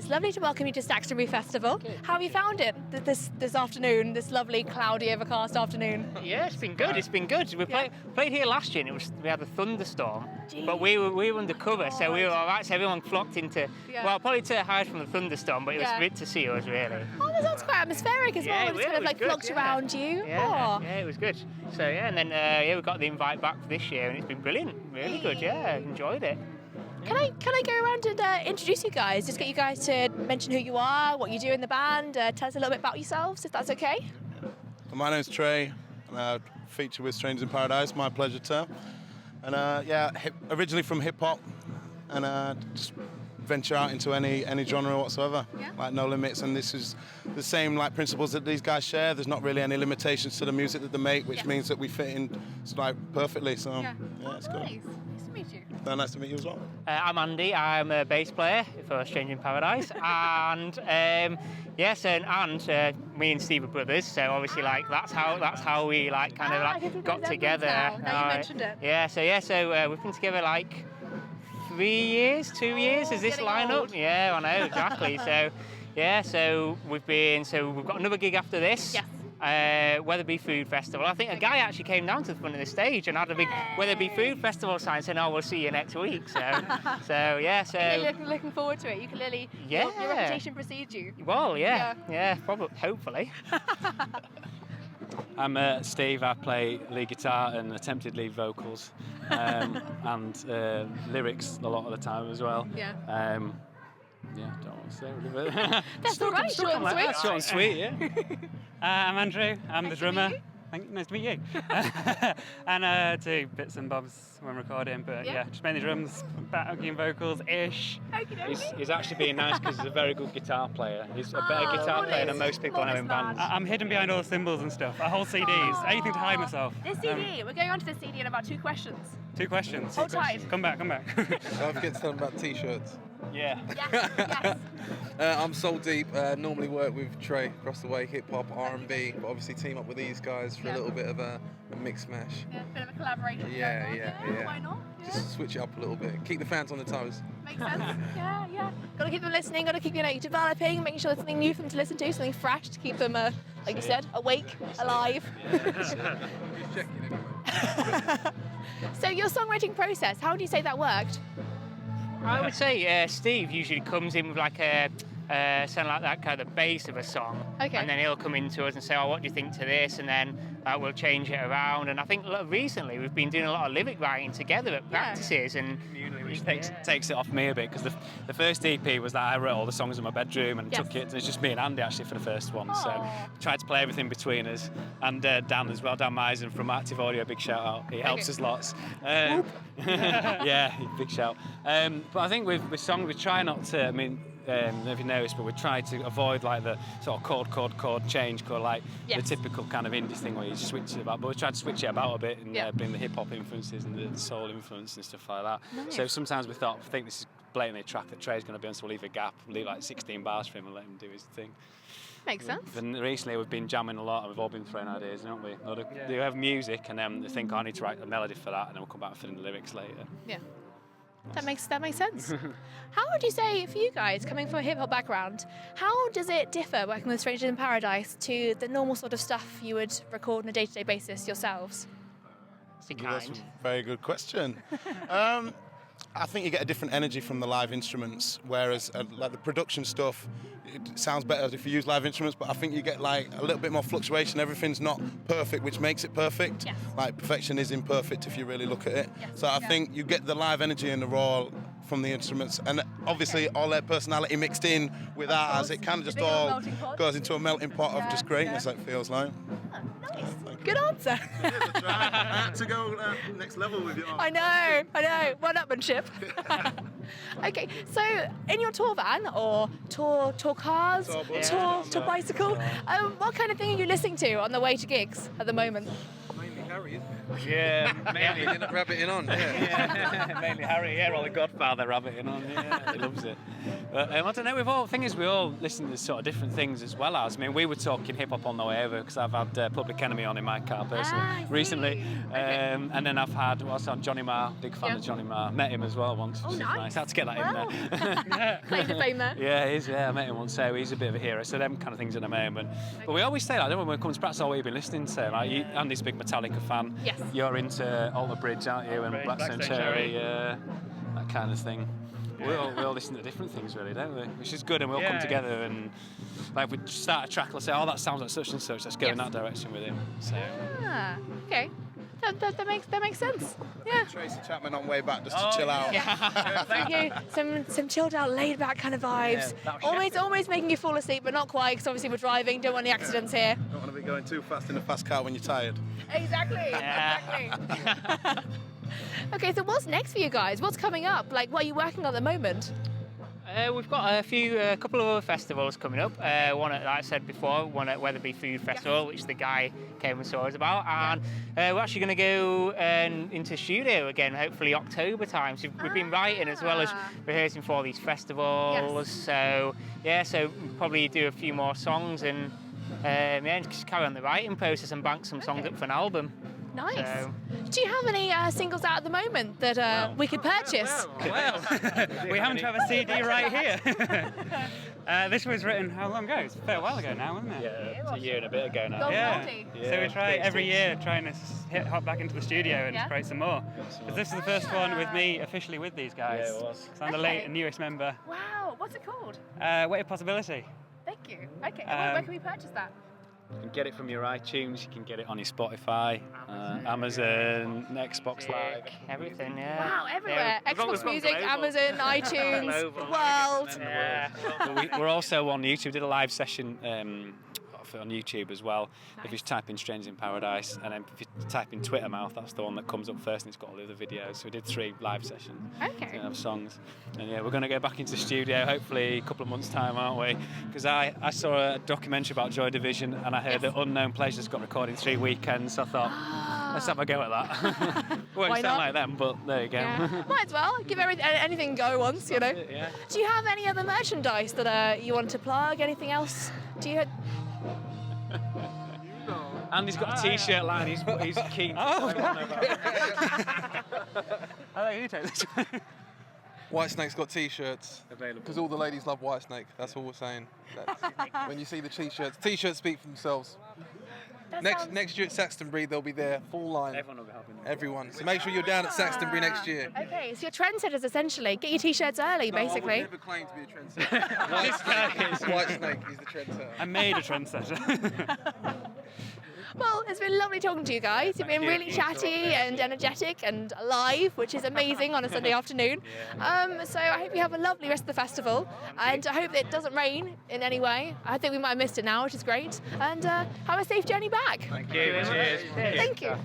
It's lovely to welcome you to Staxtonbury Festival. How have you found it this afternoon, this lovely cloudy overcast afternoon? Yeah, it's been good. It's been good. We played here last year, and we had a thunderstorm, but we were undercover, so we were all right. So everyone flocked into well, probably to hide from the thunderstorm, but it was great to see us really. Oh, that sounds quite atmospheric as well. It's kind of like flocked around you. Yeah, it was good. So and then we got the invite back for this year, and it's been brilliant. Really good. Yeah, enjoyed it. Can I go around and introduce you guys? Just get you guys to mention who you are, what you do in the band, tell us a little bit about yourselves, if that's okay. My name's Trey, and I feature with Strangers in Paradise. My pleasure, Tim. And originally from hip hop, and just venture out into any genre whatsoever, like no limits. And this is the same like principles that these guys share. There's not really any limitations to the music that they make, which means that we fit in like perfectly. So it's good. Nice to meet you. Nice to meet you as well. I'm Andy. I'm a bass player for Strangers in Paradise, and me and Steve are brothers. So obviously, like that's how we like kind of like got together. Now you mentioned it. So we've been together like 2 years is this lineup? Old. Yeah, I know exactly. So we've got another gig after this. Yes. Weatherby Food Festival. I think a guy actually came down to the front of the stage and had a big Weatherby Food Festival sign saying, "Oh, we'll see you next week." So Looking forward to it. You clearly your reputation precedes you. Well, probably, hopefully. I'm Steve. I play lead guitar and attempted lead vocals, and lyrics a lot of the time as well. Don't want to say really, but that's all right. Short and sweet. Short and sweet, yeah. I'm Andrew. I'm the drummer. Nice to meet you. And do bits and bobs when recording, but just mainly drums, backing vocals-ish. He's actually being nice because he's a very good guitar player. He's a better guitar player than most people I know in bands. I'm hidden behind all the cymbals and stuff. I hold CDs, anything to hide myself. This CD, we're going on to this CD in about 2 questions. 2 questions. Hold tight. Come back. Don't forget to tell them about t-shirts. Yeah. Yes. I'm Soul Deep. Normally work with Trey across the way, hip hop, R&B, but obviously team up with these guys for a little bit of a mix mash. Yeah, a bit of a collaboration. Yeah. Why not? Just switch it up a little bit. Keep the fans on the toes. Makes sense. Yeah. Got to keep them listening. Got to keep developing, making sure there's something new for them to listen to, something fresh to keep them, like you said, awake, alive. So your songwriting process, how would you say that worked? I would say Steve usually comes in with like a sound like that kind of the bass of a song, and then he'll come into us and say, "Oh, what do you think to this?" And then we'll change it around. And I think recently we've been doing a lot of lyric writing together at practices, and which takes it off me a bit because the first EP was that I wrote all the songs in my bedroom and took it. And it's just me and Andy actually for the first one. So tried to play everything between us, and Dan as well, Dan Meisen from Active Audio, big shout out. He helps us lots. Big shout. But I think with songs we try not to. I mean. I don't know if you noticed, but we try to avoid like the sort of chord change, like the typical kind of indie thing where you just switch it about. But we try to switch it about a bit and bring the hip hop influences and the soul influence and stuff like that. Nice. So sometimes we think this is blatantly a track that Trey's going to be on, so we'll leave a gap, leave like 16 bars for him and let him do his thing. Makes sense. And recently we've been jamming a lot and we've all been throwing ideas, haven't we? They have music and then they think, I need to write a melody for that, and then we'll come back and fill in the lyrics later. Yeah. That makes sense. How would you say, for you guys, coming from a hip-hop background, how does it differ working with Strangers in Paradise to the normal sort of stuff you would record on a day-to-day basis yourselves? That's a very good question. I think you get a different energy from the live instruments, whereas like the production stuff, it sounds better if you use live instruments, but I think you get like a little bit more fluctuation. Everything's not perfect, which makes it perfect. Yes. Like perfection is imperfect if you really look at it. Yes. So I think you get the live energy and the raw from the instruments, and obviously all their personality mixed in with ours. It kind of just all goes into a melting pot of just greatness, it feels like. Nice. Good answer. I had to go next level with you. I know. One-upmanship. Okay, so in your tour van or tour cars, tour bicycle, what kind of thing are you listening to on the way to gigs at the moment? Mainly Harry, isn't it? Yeah, mainly. Rabbiting on, yeah. Yeah, mainly Harry, yeah, or the Godfather rabbiting on, yeah, he loves it. But I don't know, the thing is we all listen to sort of different things as well as, I mean, we were talking hip-hop on the way over because I've had Public Enemy on in my car personally recently. And then I've had, what's on, Johnny Marr, big fan of Johnny Marr, met him as well once, which is nice. Had to get that in there. Claim to fame there. Yeah, he is, I met him once, so he's a bit of a hero, so them kind of things at the moment. But we always say that, don't we, when it comes to practice, all what you've been listening to, like, Andy's a big Metallica fan. Yes. You're into Alter Bridge, aren't you, and Blackstone Cherry, that kind of thing. We all listen to different things, really, don't we? Which is good, and we all come together and, like, we start a track, let's say, oh, that sounds like such and such, let's go in that direction with him. So. Okay. That makes sense. Yeah. Tracy Chapman on way back just to chill out. Yeah. some chilled out, laid back kind of vibes. Yeah, almost making you fall asleep, but not quite, because obviously we're driving. Don't want any accidents here. Don't want to be going too fast in a fast car when you're tired. Exactly. Okay, so what's next for you guys? What's coming up? Like, what are you working on at the moment? We've got a couple of other festivals coming up. One, like I said before, one at Weatherby Food Festival, which the guy came and saw us about, and we're actually going to go into studio again, hopefully October time. So we've been writing as well as rehearsing for all these festivals. So probably do a few more songs and just carry on the writing process and bank some songs up for an album. Nice. So. Do you have any singles out at the moment that we could purchase? Well, we happen to have a CD right here. This was written how long ago? It's a fair while ago now, wasn't it? Yeah, it's a year and a bit ago now. Yeah. So we try every year trying to hop back into the studio and create some more. But this is the first one with me officially with these guys. Yeah, it was. So I'm the newest member. Wow, what's it called? Weighted Possibility. Thank you. Okay, and where can we purchase that? You can get it from your iTunes, you can get it on your Spotify, Amazon, Xbox Live. Everything, yeah. Wow, everywhere. Yeah, Xbox Music, Amazon, iTunes, world. Yeah. We're also on YouTube, did a live session on YouTube as well. Nice. If you type in Strangers in Paradise, and then if you type in Twitter Mouth, that's the one that comes up first, and it's got all the other videos. So we did 3 live sessions of songs. And we're going to go back into the studio hopefully a couple of months' time, aren't we? Because I saw a documentary about Joy Division, and I heard that Unknown Pleasures got recorded in 3 weekends, so I thought, let's have a go at that. Won't sound like them, but there you go. Yeah. Might as well give anything a go once, you know. Yeah. Do you have any other merchandise that you want to plug? Anything else? Do you? Andy's got a T-shirt line. He's keen. Oh, I think you take this one. Whitesnake's got T-shirts. Available. Because all the ladies love Whitesnake. That's all we're saying. When you see the T-shirts speak for themselves. Next year at Staxtonbury, they'll be there, full line. Everyone will be helping. Everyone. So make sure you're down at Staxtonbury next year. Okay, so you're trendsetters essentially. Get your T-shirts early, basically. I would never claim to be a trendsetter. Whitesnake is the trendsetter. I made a trendsetter. Well, it's been lovely talking to you guys. You've been really chatty and energetic and alive, which is amazing on a Sunday afternoon. So I hope you have a lovely rest of the festival, and I hope that it doesn't rain in any way. I think we might have missed it now, which is great. And have a safe journey back. Thank you. Cheers. Thank you.